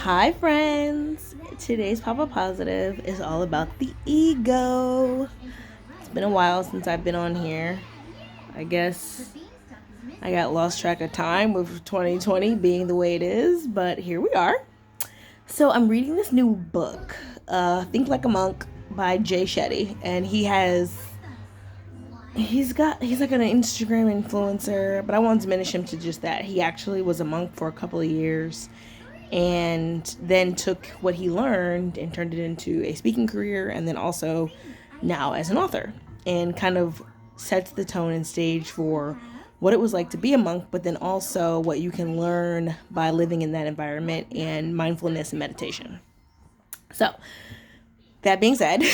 Hi, friends. Today's Papa Positive is all about the ego. It's been a while since I've been on here. I guess I got lost track of time with 2020 being the way it is, but here we are. So, I'm reading this new book, Think Like a Monk by Jay Shetty, and he's like an Instagram influencer, but I won't diminish him to just that. He actually was a monk for a couple of years and then took what he learned and turned it into a speaking career, and then also now as an author, and kind of sets the tone and stage for what it was like to be a monk, but then also what you can learn by living in that environment and mindfulness and meditation. So that being said,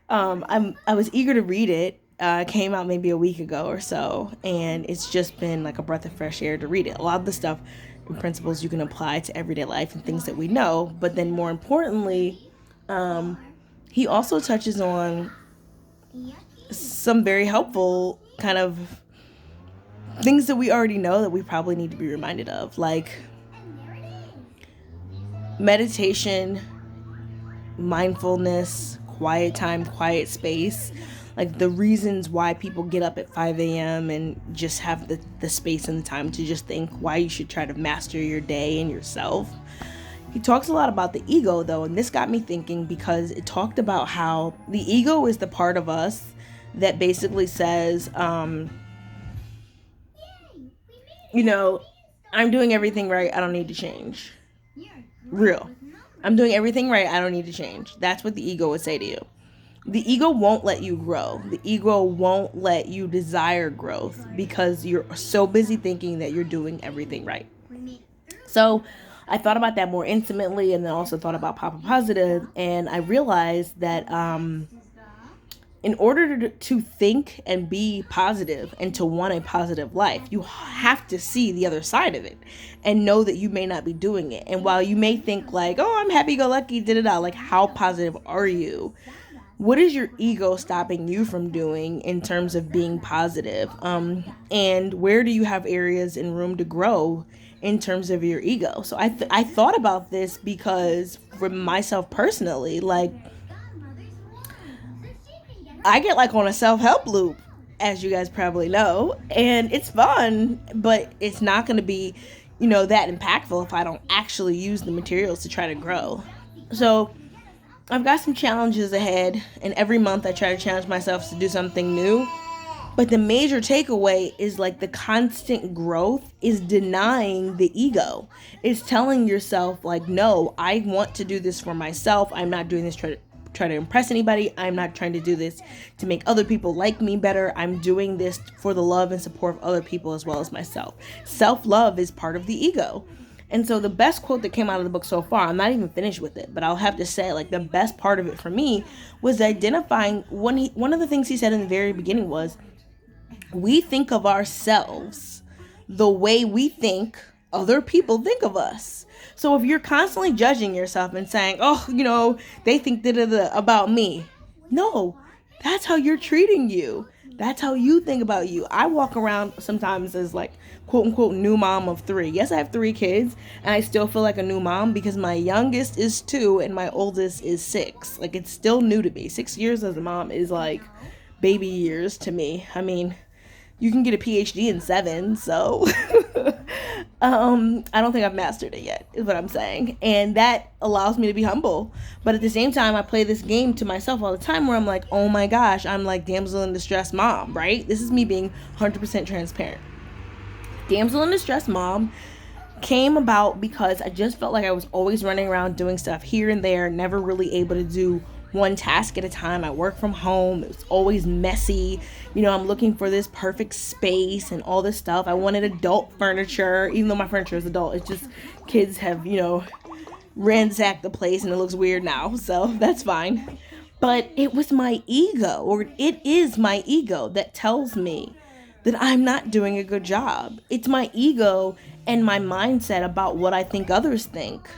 I was eager to read it. Came out maybe a week ago or so, and it's just been like a breath of fresh air to read it. A lot of the stuff and principles you can apply to everyday life and things that we know, but then more importantly, he also touches on some very helpful kind of things that we already know that we probably need to be reminded of, like meditation, mindfulness, quiet time, quiet space, like the reasons why people get up at 5 a.m. and just have the space and the time to just think, why you should try to master your day and yourself. He talks a lot about the ego, though, and this got me thinking because it talked about how the ego is the part of us that basically says, you know, I'm doing everything right, I don't need to change. Real. I'm doing everything right, I don't need to change. That's what the ego would say to you. The ego won't let you grow. The ego won't let you desire growth because you're so busy thinking that you're doing everything right. So I thought about that more intimately, and then also thought about Papa Positive, and I realized that in order to think and be positive and to want a positive life, you have to see the other side of it and know that you may not be doing it. And while you may think like, oh, I'm happy-go-lucky, da-da-da, like how positive are you? What is your ego stopping you from doing in terms of being positive? And where do you have areas and room to grow in terms of your ego? So I thought about this because for myself personally, like I get like on a self-help loop, as you guys probably know, and it's fun, but it's not going to be, that impactful if I don't actually use the materials to try to grow. So I've got some challenges ahead, and every month I try to challenge myself to do something new. But the major takeaway is like the constant growth is denying the ego. It's telling yourself like, no, I want to do this for myself. I'm not doing this try to impress anybody. I'm not trying to do this to make other people like me better. I'm doing this for the love and support of other people as well as myself. Self-love is part of the ego. And so the best quote that came out of the book so far, I'm not even finished with it, but I'll have to say like the best part of it for me was identifying one of the things he said in the very beginning was, we think of ourselves the way we think other people think of us. So if you're constantly judging yourself and saying, oh, they think about me. No, that's how you're treating you. That's how you think about you. I walk around sometimes as like, quote unquote, new mom of 3. Yes, I have 3 kids, and I still feel like a new mom because my youngest is 2 and my oldest is 6. Like, it's still new to me. 6 years as a mom is like baby years to me. I mean, you can get a PhD in 7, so I don't think I've mastered it yet, is what I'm saying. And that allows me to be humble. But at the same time, I play this game to myself all the time where I'm like, oh my gosh, I'm like damsel in distress mom, right? This is me being 100% transparent. Damsel in distress mom came about because I just felt like I was always running around doing stuff here and there, never really able to do one task at a time. I work from home. It was always messy. I'm looking for this perfect space and all this stuff. I wanted adult furniture, even though my furniture is adult. It's just kids have, ransacked the place and it looks weird now. So that's fine. But it was my ego, or it is my ego that tells me that I'm not doing a good job. It's my ego and my mindset about what I think others think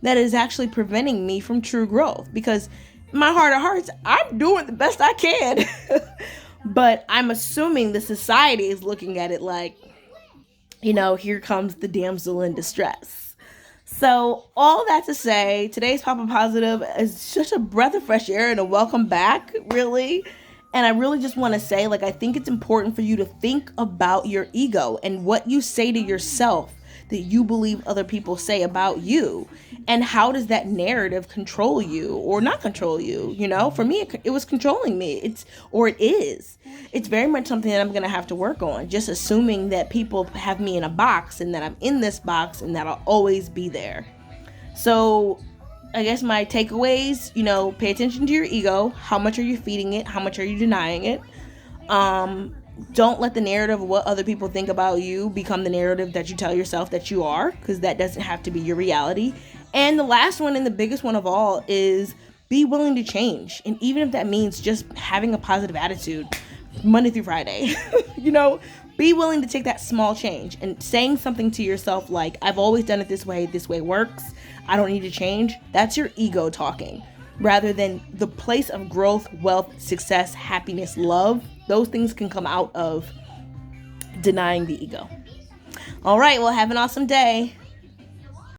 that is actually preventing me from true growth, because my heart of hearts, I'm doing the best I can. But I'm assuming the society is looking at it like, here comes the damsel in distress. So, all that to say, today's Papa Positive is just a breath of fresh air and a welcome back, really. And I really just want to say, like, I think it's important for you to think about your ego and what you say to yourself that you believe other people say about you. And how does that narrative control you or not control you? You know, for me, it was controlling me. It is. It's very much something that I'm going to have to work on. Just assuming that people have me in a box and that I'm in this box and that I'll always be there. So I guess my takeaways, pay attention to your ego. How much are you feeding it? How much are you denying it? Don't let the narrative of what other people think about you become the narrative that you tell yourself that you are, because that doesn't have to be your reality. And the last one and the biggest one of all is be willing to change. And even if that means just having a positive attitude Monday through Friday, be willing to take that small change and saying something to yourself like, I've always done it this way works, I don't need to change. That's your ego talking, rather than the place of growth, wealth, success, happiness, love. Those things can come out of denying the ego. All right, well, have an awesome day.